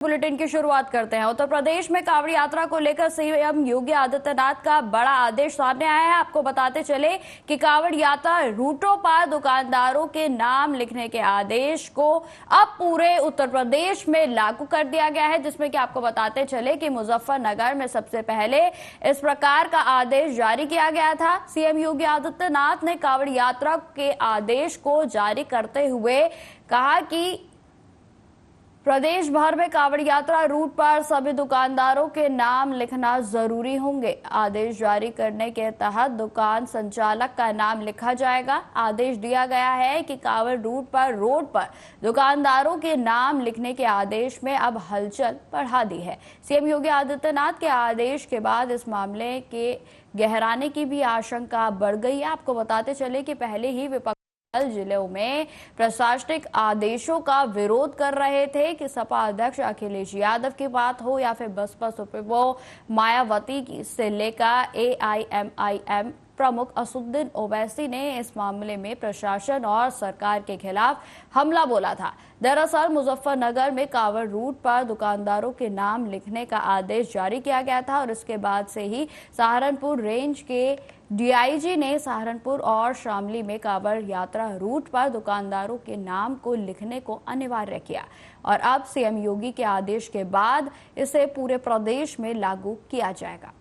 Bulletin की शुरुआत करते हैं। उत्तर प्रदेश में कांवड़ यात्रा को लेकर सीएम योगी आदित्यनाथ का बड़ा आदेश सामने आया है। आपको बताते चले कि कांवड़ यात्रा रूटों पर दुकानदारों के नाम लिखने के आदेश को अब पूरे उत्तर प्रदेश में लागू कर दिया गया है, जिसमें कि आपको बताते चले कि मुजफ्फरनगर में सबसे पहले इस प्रकार का आदेश जारी किया गया था। सीएम योगी आदित्यनाथ ने कांवड़ यात्रा के आदेश को जारी करते हुए कहा कि प्रदेश भर में कांवड़ यात्रा रूट पर सभी दुकानदारों के नाम लिखना जरूरी होंगे। आदेश जारी करने के तहत दुकान संचालक का नाम लिखा जाएगा। आदेश दिया गया है कि कांवड़ रूट पर रोड पर दुकानदारों के नाम लिखने के आदेश में अब हलचल बढ़ा दी है। सीएम योगी आदित्यनाथ के आदेश के बाद इस मामले के गहराने की भी आशंका बढ़ गई है। आपको बताते चले कि पहले ही विपक्ष जिलों में प्रशासनिक आदेशों का विरोध कर रहे थे कि सपा अध्यक्ष अखिलेश यादव की बात हो या फिर बसपा सुप्रीमो मायावती की से लेकर एआईएमआईएम प्रमुख असदुद्दीन ओवैसी ने इस मामले में प्रशासन और सरकार के खिलाफ हमला बोला था। दरअसल मुजफ्फरनगर में कांवड़ रूट पर दुकानदारों के नाम लिखने का आदेश जारी किया गया था और इसके बाद से ही सहारनपुर रेंज के डीआईजी ने सहारनपुर और शामली में कांवड़ यात्रा रूट पर दुकानदारों के नाम को लिखने को अनिवार्य किया और अब सीएम योगी के आदेश के बाद इसे पूरे प्रदेश में लागू किया जाएगा।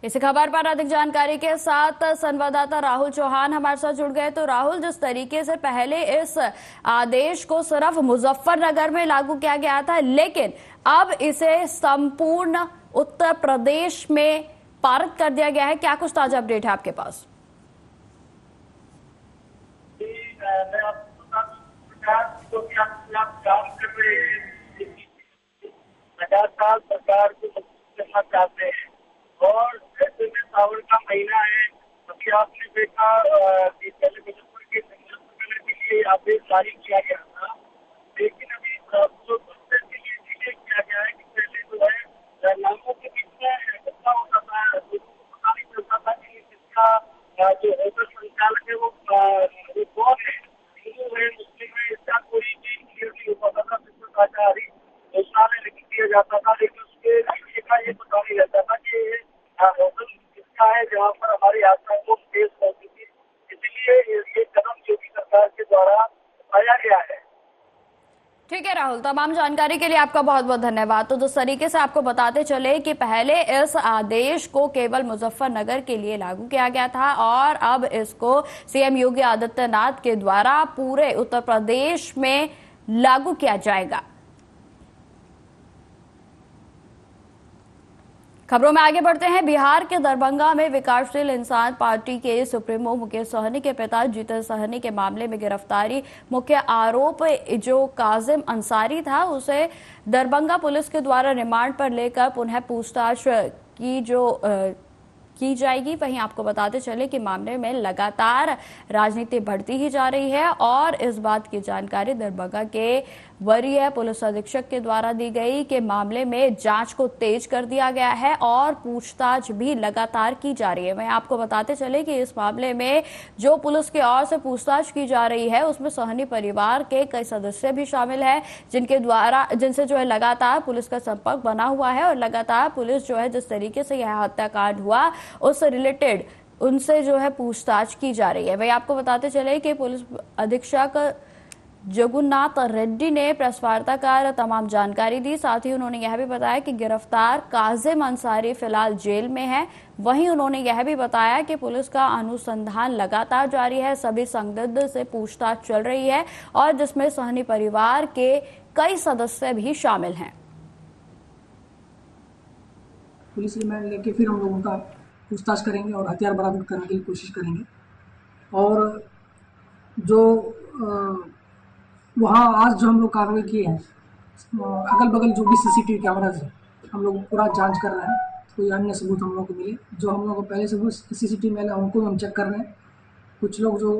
इसी खबर पर अधिक जानकारी के साथ संवाददाता राहुल चौहान हमारे साथ जुड़ गए। तो राहुल, जिस तरीके से पहले इस आदेश को सिर्फ मुजफ्फरनगर में लागू किया गया था, लेकिन अब इसे संपूर्ण उत्तर प्रदेश में पारित कर दिया गया है, क्या कुछ ताजा अपडेट है आपके पास? मैं आपको बता दूं कि आप काम कर रहे हैं, लगातार सरकार को करना चाहते हैं और ऐसे में सावन का महीना है। अभी आपने देखा कि पहले मुजफ्फर के लिए आदेश जारी किया गया था, लेकिन अभी मुजफ्फर के लिए इसलिए किया गया है कि पहले जो है नामों के बीच में कितना होता था, लोगों को पता नहीं चलता था कि किसका जो होटल संचालक है वो कौन है, हिंदू है मुस्लिम है, इसका कोई भी क्लियर नहीं हो पाता था। बिल्कुल शाकाहारी घोषणा में लिख दिया जाता था, लेकिन उसके पीछे का ये पता नहीं रहता था कि होटल किसका है जहाँ पर हमारी यात्रा को पेश होती थी। इसलिए ये कदम योगी सरकार के द्वारा उठाया गया है। ठीक है राहुल, तमाम जानकारी के लिए आपका बहुत बहुत धन्यवाद। तो जिस तरीके से आपको बताते चले कि पहले इस आदेश को केवल मुजफ्फरनगर के लिए लागू किया गया था और अब इसको सीएम योगी आदित्यनाथ के द्वारा पूरे उत्तर प्रदेश में लागू किया जाएगा। खबरों में आगे बढ़ते हैं। बिहार के दरभंगा में विकासशील इंसान पार्टी के सुप्रीमो मुकेश सहनी के पिता जीतन सहनी के मामले में गिरफ्तारी मुख्य आरोप जो काजिम अंसारी था, उसे दरभंगा पुलिस के द्वारा रिमांड पर लेकर पुनः पूछताछ की जाएगी। वहीं आपको बताते चले कि मामले में लगातार राजनीति बढ़ती ही जा रही है और इस बात की जानकारी दरभंगा के वरीय पुलिस अधीक्षक के द्वारा दी गई कि मामले में जांच को तेज कर दिया गया है और पूछताछ भी लगातार की जा रही है। वहीं आपको बताते चले कि इस मामले में जो पुलिस की ओर से पूछताछ की जा रही है उसमें सहनी परिवार के कई सदस्य भी शामिल है, जिनसे जो है लगातार पुलिस का संपर्क बना हुआ है और लगातार पुलिस जो है जिस तरीके से यह हत्याकांड हुआ उससे रिलेटेड उनसे जो है पूछताछ की जा रही है। वही आपको बताते चले कि पुलिस अधीक्षक जगन्नाथ रेड्डी ने प्रेस वार्ता कर तमाम जानकारी दी। साथ ही उन्होंने यह भी बताया कि गिरफ्तार काजिम अंसारी फिलहाल जेल में है। वहीं उन्होंने यह भी बताया कि पुलिस का अनुसंधान लगातार जारी है, सभी संदिग्ध से पूछताछ चल रही है और जिसमें सहनी परिवार के कई सदस्य भी शामिल हैं। पुलिस रिमांड लेके फिर हम लोग उनका पूछताछ करेंगे और हथियार बरामद करने की कोशिश करेंगे। और जो वहाँ आज जो हम लोग कार्रवाई किए हैं, अगल बगल जो भी सीसीटीवी कैमराज है हम लोग पूरा जांच कर रहे हैं, कोई अन्य सबूत हम लोग को मिले। जो हम लोग को पहले सबूत सीसीटीवी मिले उनको भी हम चेक कर रहे हैं। कुछ लोग जो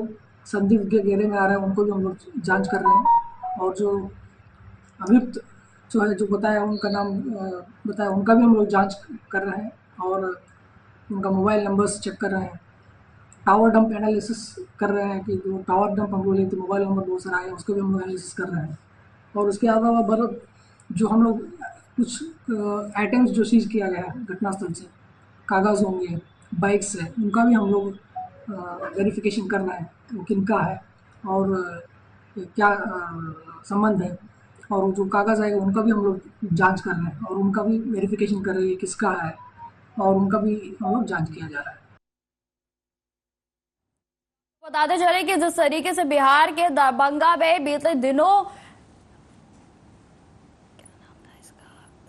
संदिग्ध के घेरे में आ रहे हैं उनको भी हम लोग जाँच कर रहे हैं और जो अभियुक्त जो है जो बताया उनका नाम बताया उनका भी हम लोग जांच कर रहे हैं और उनका मोबाइल नंबर्स चेक कर रहे हैं। टावर डंप एनालिसिस कर रहे हैं कि जो टावर डंप हम लोग लेते मोबाइल नंबर बहुत सारा आया उसको भी हम लोग एनालिसिस कर रहे हैं। और उसके अलावा बर्फ जो हम लोग कुछ आइटम्स जो सीज किया गया है घटनास्थल से, कागज़ होंगे, बाइक्स है, उनका भी हम लोग वेरिफिकेशन कर रहे हैं वो किनका है और क्या संबंध है। और वो जो कागज़ आएगा उनका भी हम लोग जांच कर रहे हैं और उनका भी वेरिफिकेशन कर रहे हैं किसका है और उनका भी हम लोग जांच किया जा रहा है। बताते चले कि जिस तरीके से बिहार के दरभंगा में बीते दिनों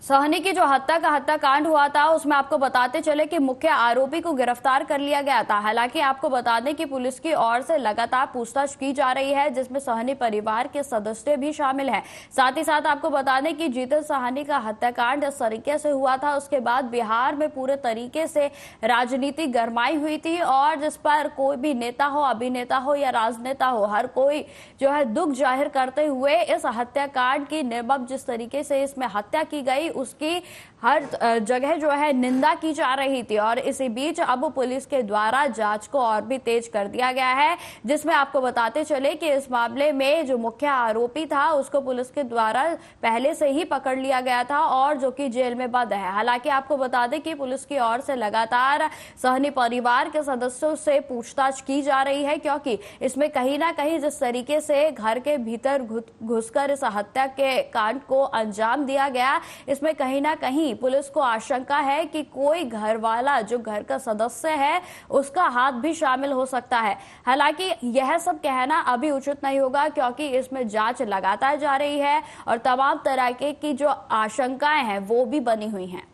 सहनी की जो हत्याकांड हुआ था उसमें आपको बताते चले कि मुख्य आरोपी को गिरफ्तार कर लिया गया था। हालांकि आपको बता दें कि पुलिस की ओर से लगातार पूछताछ की जा रही है जिसमें सहनी परिवार के सदस्य भी शामिल हैं। साथ ही साथ आपको बता दें कि जीतन सहनी का हत्याकांड इस तरीके से हुआ था, उसके बाद बिहार में पूरे तरीके से राजनीति गरमाई हुई थी और जिस पर कोई भी नेता हो, अभिनेता हो या राजनेता हो, हर कोई जो है दुख जाहिर करते हुए इस हत्याकांड की निर्मम जिस तरीके से इसमें हत्या की गई उसकी हर जगह जो है निंदा की जा रही थी। और इसी बीच अब पुलिस के द्वारा जांच को और भी तेज कर दिया गया है जिसमें आपको बताते चले कि इस मामले में जो मुख्य आरोपी था उसको पुलिस के द्वारा पहले से ही पकड़ लिया गया था और जो कि जेल में बंद है। हालांकि आपको बता दें कि पुलिस की ओर से लगातार सहनी परिवार के सदस्यों से पूछताछ की जा रही है क्योंकि इसमें कहीं ना कहीं जिस तरीके से घर के भीतर घुसकर इस हत्या के कांड को अंजाम दिया गया, इसमें कहीं ना कहीं पुलिस को आशंका है कि कोई घर वाला जो घर का सदस्य है उसका हाथ भी शामिल हो सकता है। हालांकि यह सब कहना अभी उचित नहीं होगा क्योंकि इसमें जांच लगातार जा रही है और तमाम तरह की जो आशंकाएं हैं वो भी बनी हुई हैं।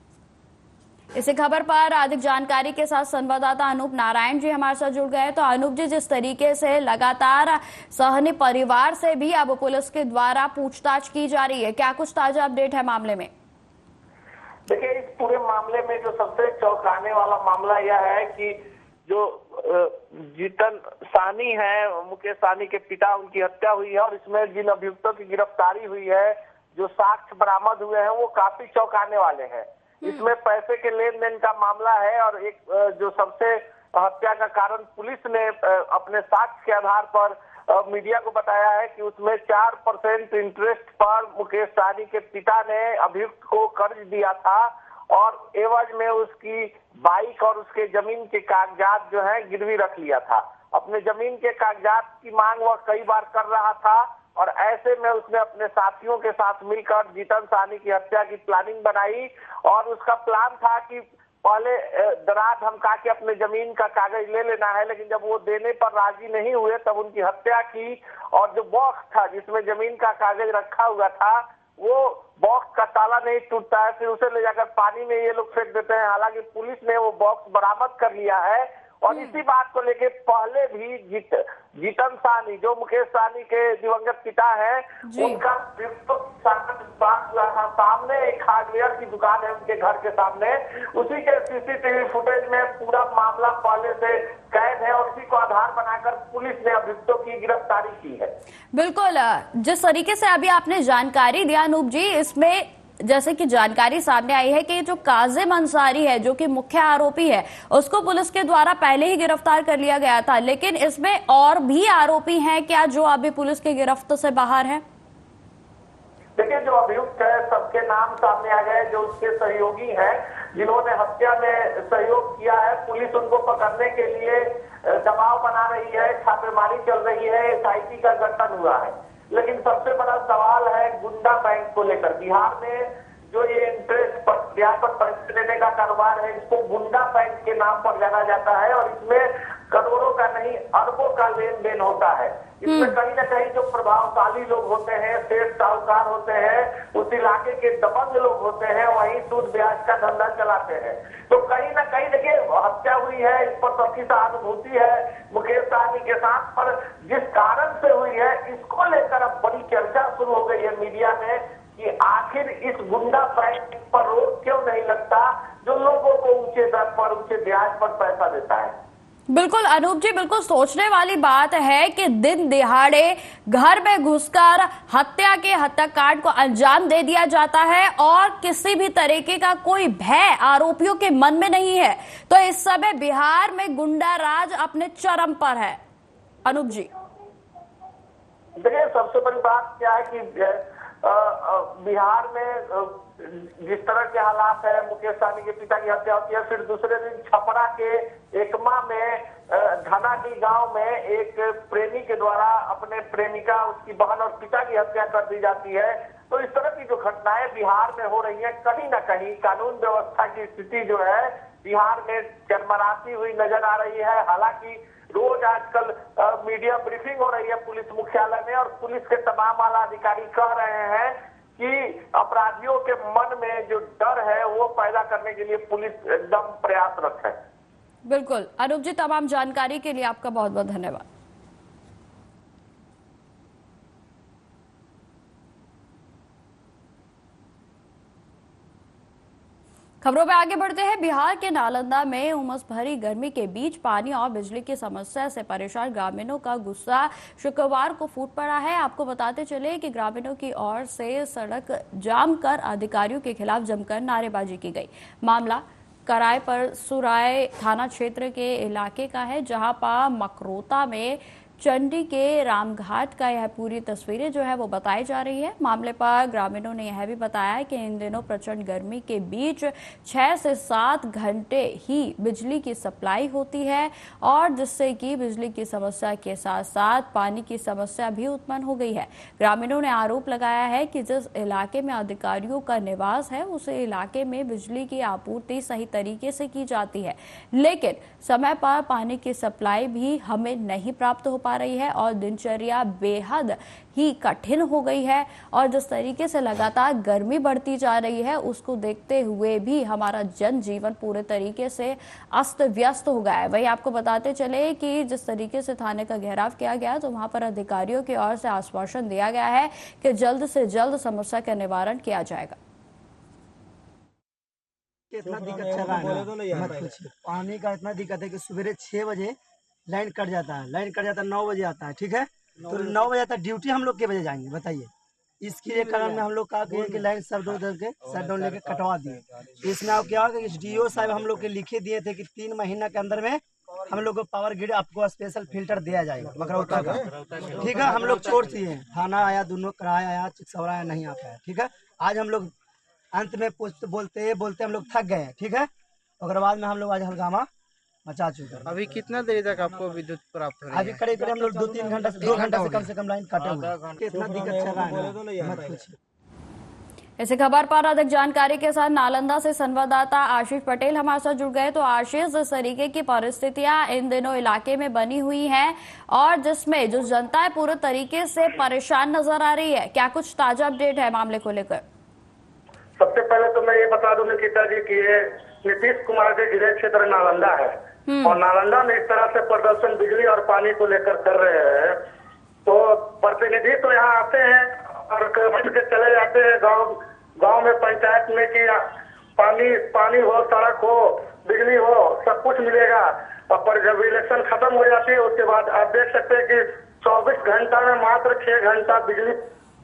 इसी खबर पर अधिक जानकारी के साथ संवाददाता अनूप नारायण जी हमारे साथ जुड़ गए। तो अनूप जी, जिस तरीके से लगातार सहनी परिवार से भी अब पुलिस के द्वारा पूछताछ की जा रही है, क्या कुछ ताजा अपडेट है मामले में? देखिए, इस पूरे मामले में जो सबसे चौंकाने वाला मामला यह है कि जो जीतन सहनी है, मुकेश सहनी के पिता, उनकी हत्या हुई है और इसमें जिन अभियुक्तों की गिरफ्तारी हुई है, जो साक्ष्य बरामद हुए हैं वो काफी चौंकाने वाले हैं। इसमें पैसे के लेन देन का मामला है और एक जो सबसे हत्या का कारण पुलिस ने अपने साक्ष्य के आधार पर मीडिया को बताया है कि उसमें 4% इंटरेस्ट पर मुकेश सहनी के पिता ने अभियुक्त को कर्ज दिया था और एवज में उसकी बाइक और उसके जमीन के कागजात जो है गिरवी रख लिया था। अपने जमीन के कागजात की मांग वह कई बार कर रहा था और ऐसे में उसने अपने साथियों के साथ मिलकर जीतन सहनी की हत्या की प्लानिंग बनाई और उसका प्लान था कि पहले डरा धमका के अपने जमीन का कागज ले लेना है, लेकिन जब वो देने पर राजी नहीं हुए तब उनकी हत्या की और जो बॉक्स था जिसमें जमीन का कागज रखा हुआ था वो बॉक्स का ताला नहीं टूटता है, फिर उसे ले जाकर पानी में ये लोग फेंक देते हैं। हालांकि पुलिस ने वो बॉक्स बरामद कर लिया है और इसी बात को लेके पहले भी जीतन सहनी जो मुकेश सहनी के दिवंगत पिता है उनका सामने एक हार्डवेयर की दुकान है उनके घर के सामने, उसी के सीसीटीवी फुटेज में पूरा मामला पहले से कैद है और इसी को आधार बनाकर पुलिस ने अभियुक्तों की गिरफ्तारी की है। बिल्कुल, जिस तरीके से अभी आपने जानकारी दिया अनूप जी, इसमें जैसे कि जानकारी सामने आई है कि जो काजिम अंसारी है जो कि मुख्य आरोपी है उसको पुलिस के द्वारा पहले ही गिरफ्तार कर लिया गया था, लेकिन इसमें और भी आरोपी हैं क्या जो अभी पुलिस की गिरफ्त से बाहर हैं? देखिए, जो अभियुक्त है सबके नाम सामने आ गए, जो उसके सहयोगी हैं जिन्होंने हत्या में सहयोग किया है। पुलिस उनको पकड़ने के लिए दबाव बना रही है, छापेमारी चल रही है, SIT का गठन हुआ है। लेकिन सबसे बड़ा सवाल है गुंडा बैंक को लेकर। बिहार में जो ये इंटरेस्ट पर ब्याज पर पैसे देने का कारोबार है इसको गुंडा बैंक के नाम पर जाना जाता है और इसमें करोड़ों का नहीं अरबों का लेन देन होता है। इसमें कहीं ना कहीं जो प्रभावशाली लोग होते हैं, सेठ साहूकार होते हैं, उस इलाके के दबंग लोग होते हैं, वही सूद ब्याज का धंधा चलाते हैं। तो कहीं ना कहीं देखिए हत्या हुई है, इस पर सबकी सहानुभूति है मुकेश सहनी के साथ, पर जिस कारण से हुई है इसको लेकर अब बड़ी चर्चा शुरू हो गई है मीडिया में कि आखिर इस गुंडा बैंक पर रोक क्यों नहीं लगता जो लोगों को ऊंचे दर पर ऊंचे ब्याज पर पैसा देता है। बिल्कुल अनूप जी, बिल्कुल सोचने वाली बात है कि दिन दिहाड़े घर में घुसकर हत्या के हत्याकांड को अंजाम दे दिया जाता है और किसी भी तरीके का कोई भय आरोपियों के मन में नहीं है। तो इस समय बिहार में गुंडा राज अपने चरम पर है। अनूप जी, देखिए सबसे बड़ी बात क्या है कि बिहार में जिस तरह के हालात है, मुकेश सहनी के पिता की हत्या होती है, फिर दूसरे दिन छपरा के एकमा में धनाडी गांव में एक प्रेमी के द्वारा अपने प्रेमिका, उसकी बहन और पिता की हत्या कर दी जाती है। तो इस तरह की जो घटनाएं बिहार में हो रही है, कहीं ना कहीं कानून व्यवस्था की स्थिति जो है बिहार में चरमराती हुई नजर आ रही है। हालांकि रोज आजकल मीडिया ब्रीफिंग हो रही है पुलिस मुख्यालय में और पुलिस के तमाम आला अधिकारी कह रहे हैं कि अपराधियों के मन में जो डर है वो पैदा करने के लिए पुलिस एकदम प्रयासरत है। बिल्कुल अनूप जी, तमाम जानकारी के लिए आपका बहुत बहुत धन्यवाद। खबरों में आगे बढ़ते हैं। बिहार के नालंदा में उमस भरी गर्मी के बीच पानी और बिजली की समस्या से परेशान ग्रामीणों का गुस्सा शुक्रवार को फूट पड़ा है। आपको बताते चले कि ग्रामीणों की ओर से सड़क जाम कर अधिकारियों के खिलाफ जमकर नारेबाजी की गई। मामला कराय पर सुराय थाना क्षेत्र के इलाके का है, जहां पर मकरोता में चंडी के रामघाट का यह पूरी तस्वीरें जो है वो बताई जा रही है। मामले पर ग्रामीणों ने यह भी बताया कि इन दिनों प्रचंड गर्मी के बीच 6 से 7 घंटे ही बिजली की सप्लाई होती है और जिससे कि बिजली की समस्या के साथ साथ पानी की समस्या भी उत्पन्न हो गई है। ग्रामीणों ने आरोप लगाया है कि जिस इलाके में अधिकारियों का निवास है उस इलाके में बिजली की आपूर्ति सही तरीके से की जाती है, लेकिन समय पर पानी की सप्लाई भी हमें नहीं प्राप्त हो पा रही है और दिनचर्या बेहद ही कठिन हो गई है। और जिस तरीके से लगातार गर्मी बढ़ती जा रही है उसको देखते हुए भी हमारा जनजीवन पूरे तरीके से अस्त व्यस्त हो गया है। वहीं आपको बताते चले कि जिस तरीके से थाने का घेराव किया गया तो वहां पर अधिकारियों की ओर से आश्वासन दिया गया है कि जल्द से जल्द समस्या का निवारण किया जाएगा। इतना दिक्कत चल रहा है ना, मत पूछिए। पानी का इतना दिक्कत है कि सवेरे 6 बजे लाइन कट जाता है, 9 बजे आता है, ठीक है। तो 9 बजे आता है, ड्यूटी हम लोग के बजे जाएंगे बताइए। इसके कारण में हम लोग कहा कि लाइन शट डाउन लेके कटवा दिए। इसमें अब क्या होगा कि डीओ साहब हम लोग के लिखे दिए थे कि 3 महीना के अंदर में हम लोग को पावर ग्रिड आपको स्पेशल फिल्टर दिया जाएगा मकरौता का, ठीक है। हम लोग छोड़ दिए, थाना आया, दोनों कराया आया, चिकसौरा आया, नहीं आ पाया, ठीक है। आज हम लोग अंत में बोलते बोलते हम लोग थक गए, ठीक है। और बाद में हम लोग आज हंगामा मचा चुके हैं। अभी कितना देर तक आपको विद्युत प्राप्त हो रही है? अभी करीब हम लोग 2-3 घंटा से 2 घंटा से कम लाइन काटे हुए हैं। इतना दिक्कत चल रहा है ना, मत पूछिए। इसी खबर पर अधिक जानकारी के साथ नालंदा से संवाददाता आशीष पटेल हमारे साथ जुड़ गए। तो आशीष, इस तरीके की परिस्थितियां इन दिनों इलाके में बनी हुई हैं और जिसमें जो जनता है पूरे तरीके से परेशान नजर आ रही है, क्या कुछ ताजा अपडेट है मामले को लेकर? सबसे पहले तो मैं ये बता दूं निकिता जी कि ये नीतीश कुमार के गृह क्षेत्र नालंदा है और नालंदा में इस तरह से प्रदर्शन बिजली और पानी को लेकर कर रहे हैं तो प्रतिनिधि तो यहाँ आते हैं और के चले जाते हैं गांव में पंचायत में कि पानी हो, सड़क हो, बिजली हो, सब कुछ मिलेगा। पर जब इलेक्शन खत्म हो जाती है उसके बाद आप देख सकते हैं कि 24 घंटा में मात्र 6 घंटा बिजली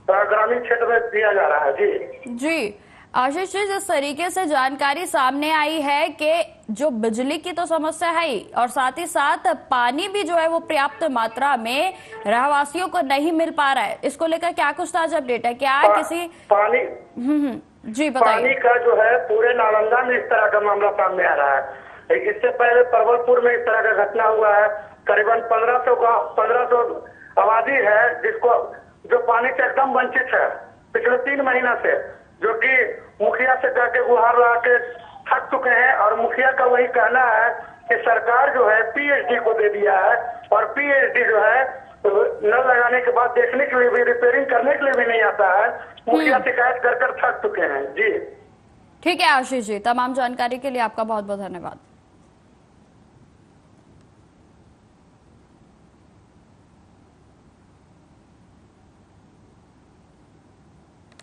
ग्रामीण क्षेत्र में दिया जा रहा है। जी आशीष जी, जिस तरीके से जानकारी सामने आई है कि जो बिजली की तो समस्या है ही और साथ ही साथ पानी भी जो है वो पर्याप्त मात्रा में रहवासियों को नहीं मिल पा रहा है, इसको लेकर क्या कुछ ताजा अपडेट है? क्या किसी पानी जी बताइए। पानी का जो है पूरे नालंदा में इस तरह का मामला सामने आ रहा है। इससे पहले परवलपुर में इस तरह का घटना हुआ है। करीबन 1500 आबादी है जिसको जो पानी से एकदम वंचित है पिछले 3 महीना से, जो कि मुखिया से जाके गुहार लगा के थक चुके हैं और मुखिया का वही कहना है कि सरकार जो है पीएचडी को दे दिया है और पीएचडी जो है नल लगाने के बाद देखने के लिए भी, रिपेयरिंग करने के लिए भी नहीं आता है। मुखिया शिकायत कर कर थक चुके हैं। जी ठीक है आशीष जी, तमाम जानकारी के लिए आपका बहुत बहुत धन्यवाद।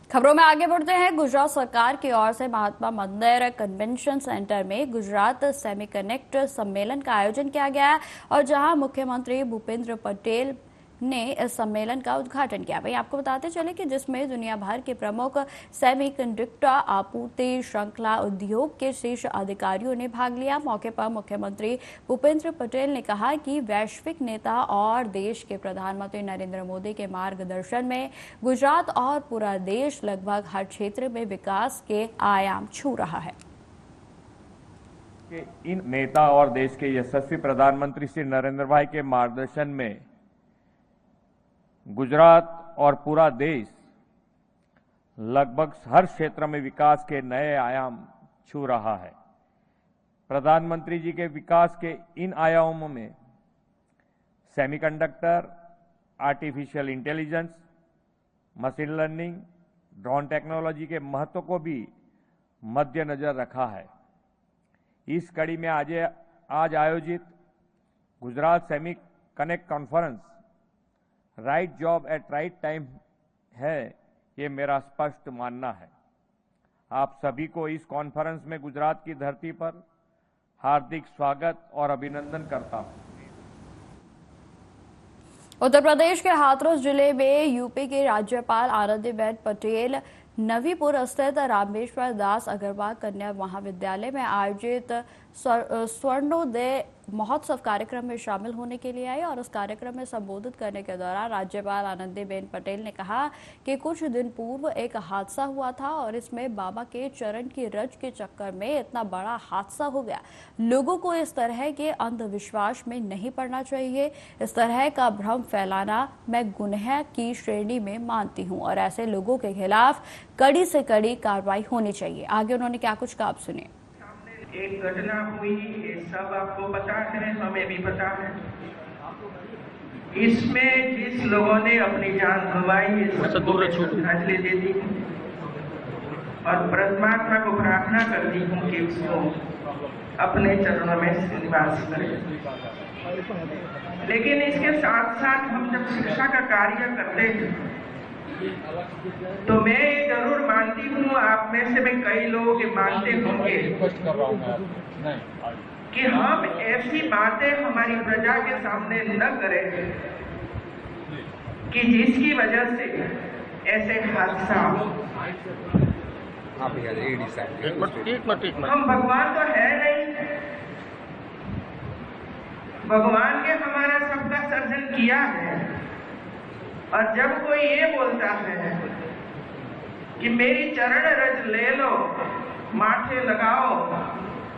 खबरों में आगे बढ़ते हैं। गुजरात सरकार की ओर से महात्मा मंदिर कन्वेंशन सेंटर में गुजरात सेमी कनेक्ट सम्मेलन का आयोजन किया गया है और जहां मुख्यमंत्री भूपेंद्र पटेल ने इस सम्मेलन का उद्घाटन किया। वहीं आपको बताते चले कि जिसमें दुनिया भर के प्रमुख सेमीकंडक्टर आपूर्ति श्रृंखला उद्योग के शीर्ष अधिकारियों ने भाग लिया। मौके पर मुख्यमंत्री भूपेंद्र पटेल ने कहा कि वैश्विक नेता और देश के प्रधानमंत्री नरेंद्र मोदी के मार्गदर्शन में गुजरात और पूरा देश लगभग हर क्षेत्र में विकास के आयाम छू रहा है। इन नेता और देश के यशस्वी प्रधानमंत्री श्री नरेंद्र भाई के मार्गदर्शन में गुजरात और पूरा देश लगभग हर क्षेत्र में विकास के नए आयाम छू रहा है। प्रधानमंत्री जी के विकास के इन आयामों में semiconductor, artificial intelligence, machine learning, drone technology के महत्व को भी मद्देनजर रखा है। इस कड़ी में आज आयोजित Gujarat semi connect conference right job eight right time है, ये मेरा स्पष्ट मानना है। आप सभी को इस कॉन्फ्रेंस में गुजरात की धरती पर हार्दिक स्वागत और अभिनंदन करता हूं। उत्तर प्रदेश के हाथरस जिले में यूपी के राज्यपाल आनंदीबेन पटेल नवीपुर स्थित रामेश्वर दास अग्रवाल कन्या महाविद्यालय में आयोजित स्वर्णोदय महोत्सव कार्यक्रम में शामिल होने के लिए आई और उस कार्यक्रम में संबोधित करने के दौरान राज्यपाल आनंदीबेन पटेल ने कहा कि कुछ दिन पूर्व एक हादसा हुआ था और इसमें बाबा के चरण की रज के चक्कर में इतना बड़ा हादसा हो गया। लोगों को इस तरह के अंधविश्वास में नहीं पड़ना चाहिए। इस तरह का भ्रम फैलाना मैं गुनाह की श्रेणी में मानती हूं और ऐसे लोगों के खिलाफ कड़ी से कड़ी कार्रवाई होनी चाहिए। आगे उन्होंने क्या कुछ कहा, आप सुनिए। एक घटना हुई, ये सब आपको पता है, हमें भी पता है। इसमें जिस लोगों ने अपनी जान गंवाई श्रद्धांजलि देती हूँ और परमात्मा को प्रार्थना करती हूँ कि उसको अपने चरणों में निवास करे। लेकिन इसके साथ साथ हम जब शिक्षा का कार्य करते हैं तो मैं ये जरूर मानती हूँ, आप में से में कई लोग मानते होंगे कि हम ऐसी बातें हमारी प्रजा के सामने न करें कि जिसकी वजह से ऐसे हादसा हो। हम भगवान तो है नहीं, भगवान ने हमारा सबका सर्जन किया है और जब कोई ये बोलता है कि मेरी चरण रज ले लो, माथे लगाओ,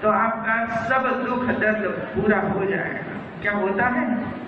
तो आपका सब दुख दर्द पूरा हो जाएगा। क्या होता है?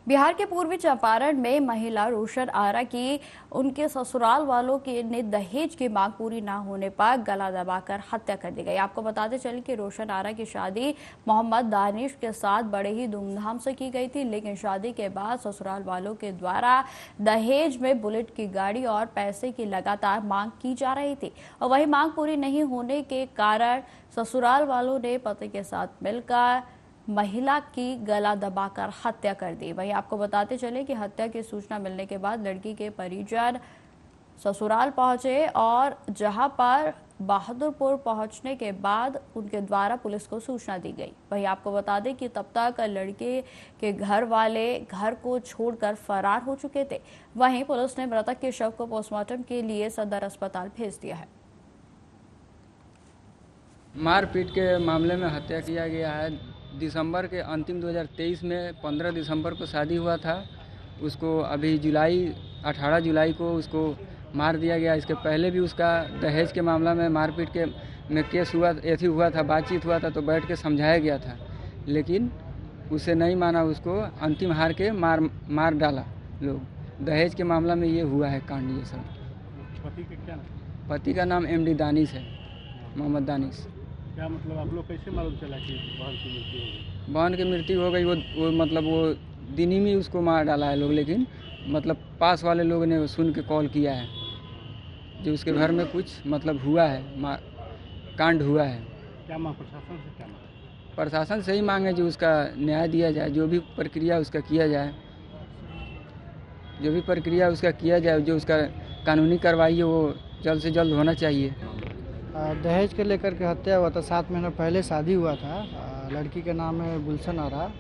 बिहार के पूर्वी चंपारण में महिला रोशन आरा की उनके ससुराल वालों ने दहेज की मांग पूरी न होने पर गला दबाकर हत्या कर दी गई। आपको बताते चले कि रोशन आरा की शादी मोहम्मद दानिश के साथ बड़े ही धूमधाम से की गई थी, लेकिन शादी के बाद ससुराल वालों के द्वारा दहेज में बुलेट की गाड़ी और पैसे की लगातार मांग की जा रही थी और वही मांग पूरी नहीं होने के कारण ससुराल वालों ने पति के साथ मिलकर महिला की गला दबाकर हत्या कर दी। वहीं आपको बताते चले कि हत्या की सूचना मिलने के बाद लड़की के परिजन ससुराल पहुंचे और जहां पर बहादुरपुर पहुंचने के बाद उनके द्वारा पुलिस को सूचना दी गई। वहीं आपको बता दें कि तब तक लड़के के घर वाले घर को छोड़कर फरार हो चुके थे। वहीं पुलिस ने मृतक के शव को पोस्टमार्टम के लिए सदर अस्पताल भेज दिया है। मारपीट के मामले में हत्या किया गया है। दिसंबर के अंतिम 2023 में 15 दिसंबर को शादी हुआ था। उसको अभी 18 जुलाई को उसको मार दिया गया। इसके पहले भी उसका दहेज के मामला में मारपीट के में केस हुआ था, बातचीत हुआ था, तो बैठ के समझाया गया था, लेकिन उसे नहीं माना। उसको अंतिम हार के मार डाला लोग। दहेज के मामला में ये हुआ है कांड। ये सब पति का नाम MD दानिश है, मोहम्मद दानिश। क्या मतलब आप लोग कैसे मालूम चला कि बहन की मृत्यु हो गई? बहन की मृत्यु हो गई, वो मतलब वो दिन ही में उसको मार डाला है लोग, लेकिन मतलब पास वाले लोगों ने सुन के कॉल किया है जो उसके घर में कुछ मतलब हुआ है, कांड हुआ है। क्या मांग प्रशासन से, क्या मांग? प्रशासन से ही मांगे जो उसका न्याय दिया जाए, जो भी प्रक्रिया उसका किया जाए। जो भी प्रक्रिया उसका किया जाए, जो उसका कानूनी कार्रवाई है वो जल्द से जल्द होना चाहिए। दहेज के लेकर के हत्या हुआ था। 7 महीना पहले शादी हुआ था। लड़की का नाम है गुलशन आरा।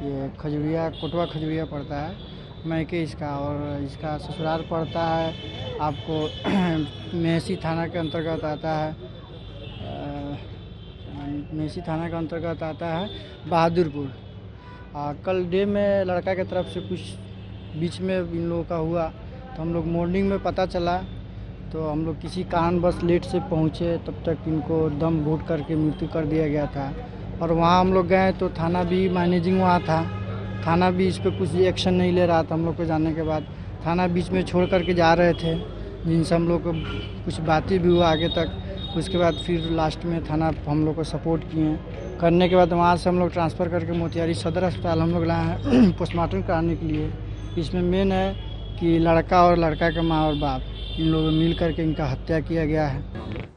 ये खजुरिया, कोटवा खजुरिया पड़ता है मैके इसका, और इसका ससुराल पड़ता है आपको मेहसी थाना के अंतर्गत आता है। मेहसी थाना के अंतर्गत आता है बहादुरपुर। कल डे में लड़का की तरफ से कुछ बीच में इन लोगों का हुआ, तो हम लोग मॉर्निंग में पता चला, तो हम लोग किसी कारणवश लेट से पहुँचे, तब तक इनको दम घोट करके मृत्यु कर दिया गया था। और वहाँ हम लोग गए तो थाना भी मैनेजिंग वहाँ था, थाना भी इस पर कुछ एक्शन नहीं ले रहा था। हम लोग को जाने के बाद थाना बीच में छोड़ करके जा रहे थे, जिनसे हम लोग को कुछ बातें भी हुआ आगे तक। उसके बाद फिर लास्ट में थाना हम लोग को सपोर्ट किए, करने के बाद वहाँ से हम लोग ट्रांसफ़र करके मोतिहारी सदर अस्पताल हम लोग लाए हैं पोस्टमार्टम कराने के लिए। इसमें मेन है कि लड़का और लड़का के माँ और बाप इन लोगों मिल करके इनका हत्या किया गया है।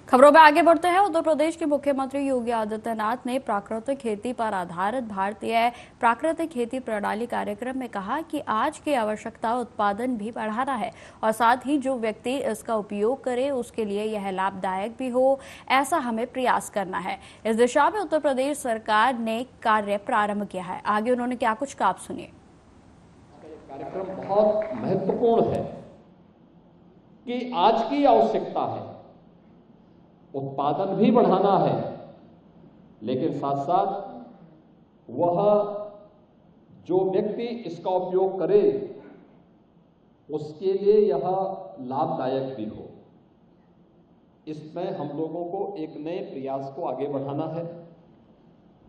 खबरों में आगे बढ़ते हैं। उत्तर प्रदेश के मुख्यमंत्री योगी आदित्यनाथ ने प्राकृतिक खेती पर आधारित भारतीय प्राकृतिक खेती प्रणाली कार्यक्रम में कहा कि आज की आवश्यकता उत्पादन भी बढ़ाना है और साथ ही जो व्यक्ति इसका उपयोग करे उसके लिए यह लाभदायक भी हो, ऐसा हमें प्रयास करना है। इस दिशा में उत्तर प्रदेश सरकार ने कार्य प्रारंभ किया है। आगे उन्होंने क्या कुछ कहा, आप सुनिए। कार्यक्रम बहुत महत्वपूर्ण है कि आज की आवश्यकता है उत्पादन भी बढ़ाना है, लेकिन साथ साथ वह जो व्यक्ति इसका उपयोग करे उसके लिए यह लाभदायक भी हो। इसमें हम लोगों को एक नए प्रयास को आगे बढ़ाना है।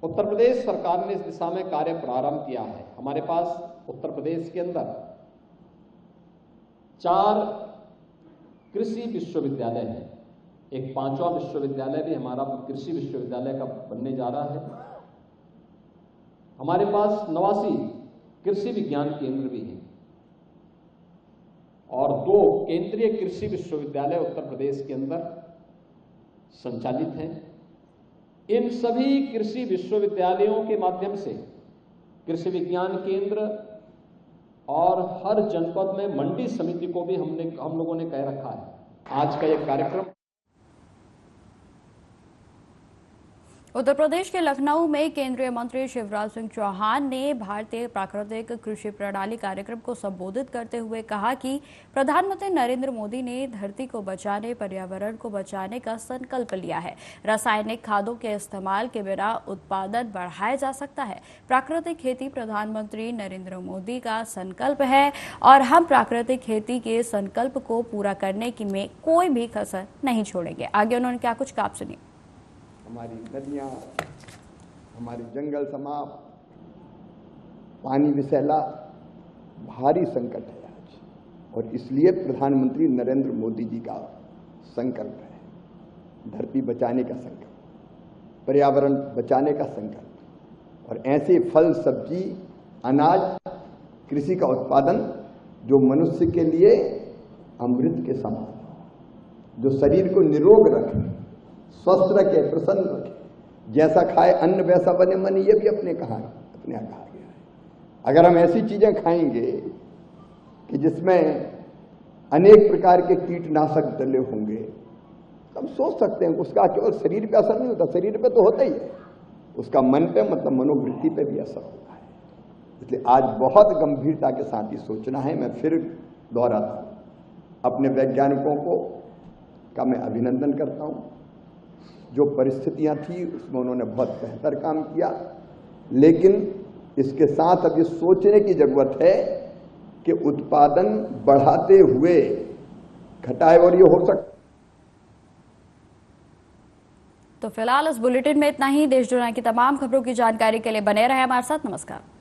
उत्तर प्रदेश सरकार ने इस दिशा में कार्य प्रारंभ किया है। हमारे पास उत्तर प्रदेश के अंदर 4 कृषि विश्वविद्यालय हैं। एक 5वां विश्वविद्यालय भी हमारा कृषि विश्वविद्यालय का बनने जा रहा है। हमारे पास 89 कृषि विज्ञान केंद्र भी हैं और 2 केंद्रीय कृषि विश्वविद्यालय उत्तर प्रदेश के अंदर संचालित हैं। इन सभी कृषि विश्वविद्यालयों के माध्यम से कृषि विज्ञान केंद्र और हर जनपद में मंडी समिति को भी हम लोगों ने कह रखा है। आज का यह कार्यक्रम उत्तर प्रदेश के लखनऊ में केंद्रीय मंत्री शिवराज सिंह चौहान ने भारतीय प्राकृतिक कृषि प्रणाली कार्यक्रम को संबोधित करते हुए कहा कि प्रधानमंत्री नरेंद्र मोदी ने धरती को बचाने, पर्यावरण को बचाने का संकल्प लिया है। रासायनिक खादों के इस्तेमाल के बिना उत्पादन बढ़ाया जा सकता है। प्राकृतिक खेती प्रधानमंत्री नरेंद्र मोदी का संकल्प है और हम प्राकृतिक खेती के संकल्प को पूरा करने की में कोई भी कसर नहीं छोड़ेंगे। आगे उन्होंने क्या कुछ कहा, सुनिए। हमारी नदियाँ, हमारे जंगल समाप्त, पानी विषैला, भारी संकट है आज। और इसलिए प्रधानमंत्री नरेंद्र मोदी जी का संकल्प है धरती बचाने का संकल्प, पर्यावरण बचाने का संकल्प और ऐसे फल, सब्जी, अनाज, कृषि का उत्पादन जो मनुष्य के लिए अमृत के समान, जो शरीर को निरोग रखे, स्वस्थ रखे, प्रसन्न रखे। जैसा खाए अन्न वैसा बने मन, ये भी अपने यहाँ कहा गया है। अगर हम ऐसी चीजें खाएंगे कि जिसमें अनेक प्रकार के कीटनाशक डले होंगे, तो हम सोच सकते हैं उसका केवल शरीर पे असर नहीं होता, शरीर पे तो होता ही है, उसका मन पे मतलब मनोवृत्ति पे भी असर होता है। इसलिए आज बहुत गंभीरता के साथ ही सोचना है। मैं फिर दोहराता हूं, अपने वैज्ञानिकों का मैं अभिनंदन करता हूं। जो परिस्थितियां थी उसमें उन्होंने बहुत बेहतर काम किया, लेकिन इसके साथ अब ये सोचने की जरूरत है कि उत्पादन बढ़ाते हुए घटाए, और ये हो सकता। तो फिलहाल इस बुलेटिन में इतना ही। देश दुनिया की तमाम खबरों की जानकारी के लिए बने रहे हमारे साथ। नमस्कार।